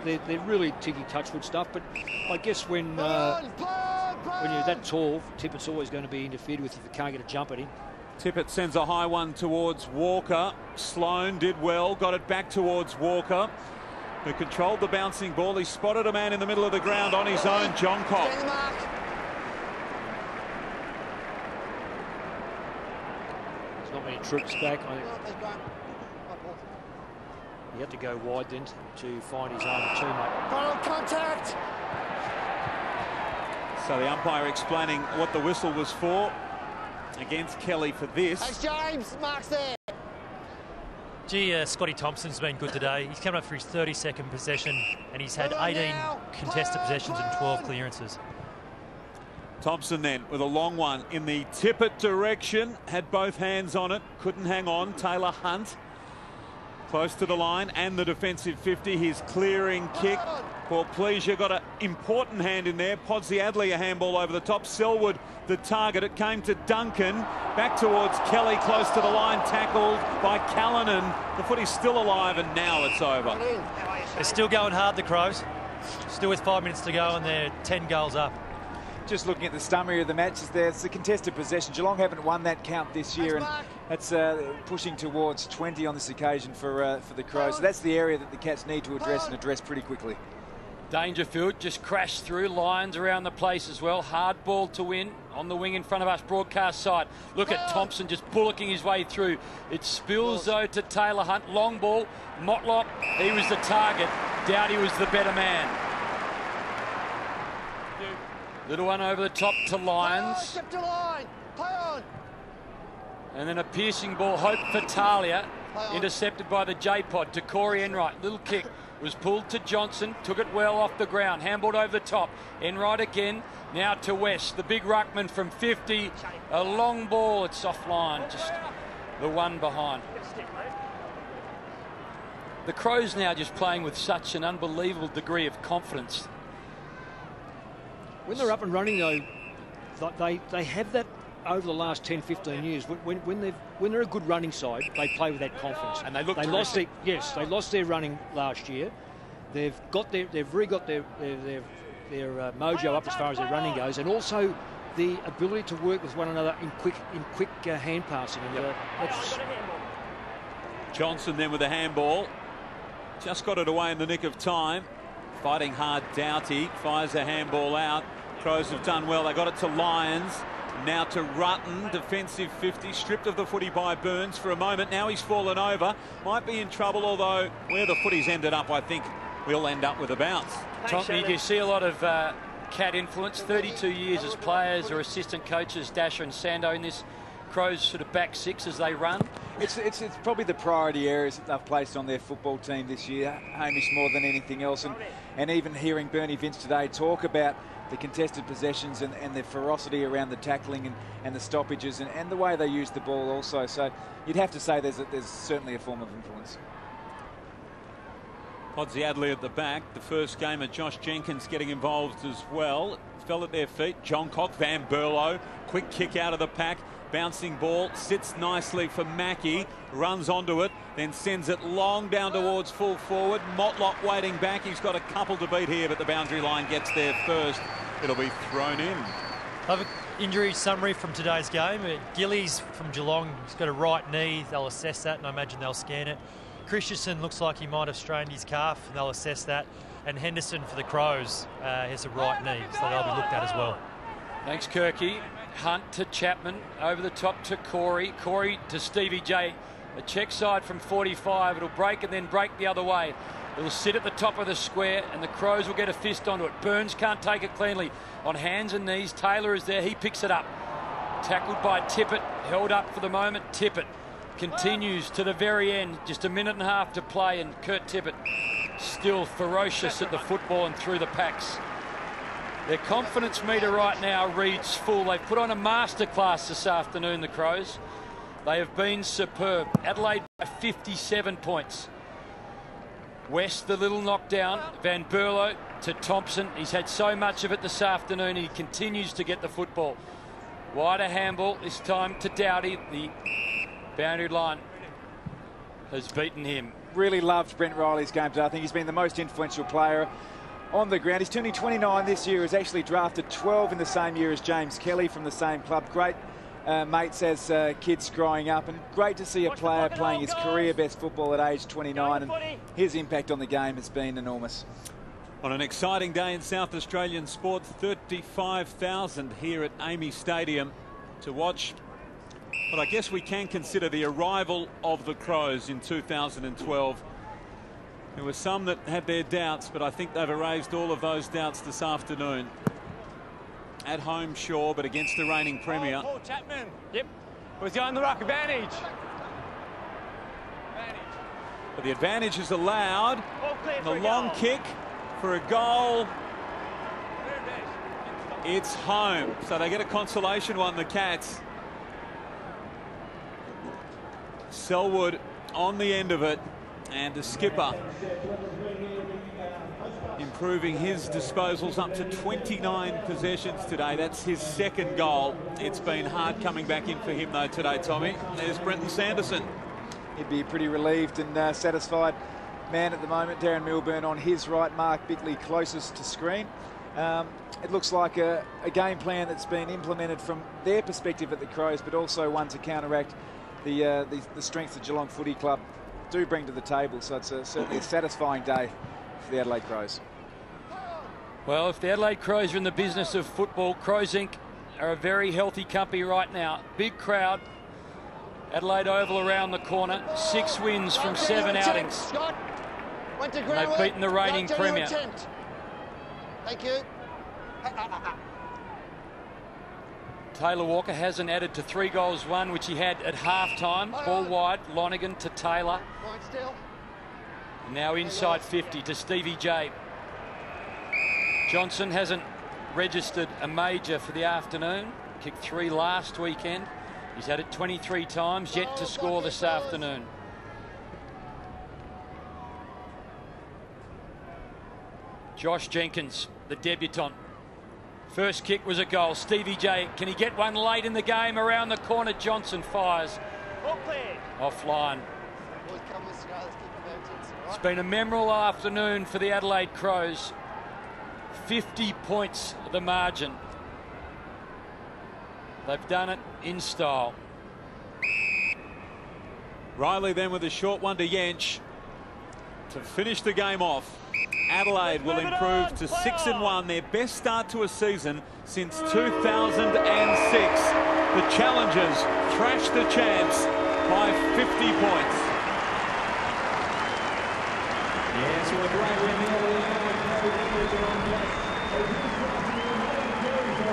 they're really ticky touchwood stuff. But I guess when you're that tall, Tippett's always going to be interfered with if you can't get a jump at him. Tippett sends a high one towards Walker. Sloan did well, got it back towards Walker, who controlled the bouncing ball. He spotted a man in the middle of the ground on his own, John Cock. There's not many troops back. He had to go wide then to find his own teammate. Final contact! So the umpire explaining what the whistle was for against Kelly for this. Thanks, James. Mark's there. Gee, Scotty Thompson's been good today. He's coming up for his 32nd possession, and he's had 18 contested possessions and 12 clearances. Thompson then with a long one in the Tippett direction. Had both hands on it. Couldn't hang on. Taylor Hunt close to the line and the defensive 50. His clearing kick. Paul Pleasure got an important hand in there. Podsy Adley a handball over the top. Selwood the target. It came to Duncan. Back towards Kelly, close to the line. Tackled by Callanan. The footy's still alive, and now it's over. They're still going hard, the Crows. Still with 5 minutes to go, and they're 10 goals up. Just looking at the summary of the matches there, it's a contested possession. Geelong haven't won that count this year, and that's pushing towards 20 on this occasion for the Crows. So that's the area that the Cats need to address, and address pretty quickly. Dangerfield just crashed through, lines around the place as well. Hard ball to win on the wing in front of us, broadcast side. Look at Thompson just bullocking his way through. It spills though to Taylor Hunt. Long ball, Motlop, he was the target. Doughty was the better man. Little one over the top to Lyons. Step to line. Play on. And then a piercing ball, Hope for Talia, intercepted by the J-Pod to Corey Enright. Little kick was pulled to Johnson, took it well off the ground, handballed over the top. Enright again, now to West, the big ruckman from 50. A long ball, it's offline, just the one behind. The Crows now just playing with such an unbelievable degree of confidence. When they're up and running, though, they have that over the last 10, 15 years. When they're a good running side, they play with that confidence. And they look lost they lost their running last year. They've really got their mojo up as far as their running goes, and also the ability to work with one another in quick hand passing. And that's... Johnson then with a handball. Just got it away in the nick of time. Fighting hard, Doughty fires a handball out. Crows have done well. They got it to Lyons. Now to Rutten, defensive 50, stripped of the footy by Burns for a moment. Now he's fallen over. Might be in trouble, although where the footy's ended up, I think we'll end up with a bounce. You see a lot of Cat influence. 32 years as players or assistant coaches, Dasher and Sando in this Crows sort of back six as they run. It's probably the priority areas that they've placed on their football team this year, Hamish, more than anything else. And even hearing Bernie Vince today talk about the contested possessions and the ferocity around the tackling and the stoppages and the way they use the ball also. So you'd have to say there's certainly a form of influence. Podsy Adley at the back. The first gamer, Josh Jenkins, getting involved as well. Fell at their feet. John Cock, Van Berlo. Quick kick out of the pack. Bouncing ball. Sits nicely for Mackie. Runs onto it. Then sends it long down towards full forward. Motlop waiting back. He's got a couple to beat here, but the boundary line gets there first. It'll be thrown in. I have an injury summary from today's game. Gillies from Geelong, he's got a right knee. They'll assess that, and I imagine they'll scan it. Christensen looks like he might have strained his calf, and they'll assess that. And Henderson for the Crows has a right knee, so they'll be looked at as well. Thanks, Kirky. Hunt to Chapman, over the top to Corey. Corey to Stevie J. A check side from 45. It'll break and then break the other way. It'll sit at the top of the square, and the Crows will get a fist onto it. Burns can't take it cleanly. On hands and knees, Taylor is there. He picks it up. Tackled by Tippett. Held up for the moment. Tippett continues to the very end. Just a minute and a half to play, and Kurt Tippett still ferocious at the football and through the packs. Their confidence meter right now reads full. They've put on a masterclass this afternoon, the Crows. They have been superb. Adelaide by 57 points. West, the little knockdown. Van Berlo to Thompson. He's had so much of it this afternoon. He continues to get the football. Wider handball, this time to Doughty. The boundary line has beaten him. really loved Brent Riley's game today. I think he's been the most influential player on the ground. He's turning 29 this year. He's actually drafted 12 in the same year as James Kelly from the same club. Great mates as kids growing up, and great to see a player playing his career best football at age 29, and his impact on the game has been enormous. On an exciting day in South Australian sport, 35,000 here at Amy Stadium to watch. But I guess we can consider the arrival of the Crows in 2012. There were some that had their doubts, but I think they've erased all of those doubts this afternoon. At home, sure, but against the reigning premier. Paul Chapman. Yep. Was on the rock advantage. But the advantage is allowed. All clear And for the a long goal. kick for a goal. It's home. So they get a consolation one, the Cats. Selwood on the end of it. And the skipper improving his disposals up to 29 possessions today. That's his second goal. It's been hard coming back in for him though today, Tommy. There's Brenton Sanderson. He'd be pretty relieved and satisfied man at the moment. Darren Milburn on his right, Mark Bickley closest to screen. It looks like a game plan that's been implemented from their perspective at the Crows, but also one to counteract the strengths of Geelong Footy Club do bring to the table. So it's certainly a satisfying day for the Adelaide Crows. Well, if the Adelaide Crows are in the business of football, Crows Inc. are a very healthy company right now. Big crowd. Adelaide Oval around the corner. 6 wins from 7 outings. Scott. Went to And they've beaten the reigning premier. Thank you. Taylor Walker hasn't added to 3 goals won, which he had at half-time. Ball wide, Lonergan to Taylor. Point still. Now inside 50 to Stevie J. Johnson hasn't registered a major for the afternoon. Kicked 3 last weekend. He's had it 23 times, yet to score this afternoon. Josh Jenkins, the debutant. First kick was a goal. Stevie J, can he get one late in the game? Around the corner, Johnson fires. All clear. Offline. Boys, come this guy. Let's keep the mountains, all It's right? been a memorable afternoon for the Adelaide Crows. 50 points the margin. They've done it in style. Riley then with a short one to Yench to finish the game off. Adelaide will improve to 6-1, their best start to a season since 2006. The challengers thrash the champs by 50 points. Yes, what a great win.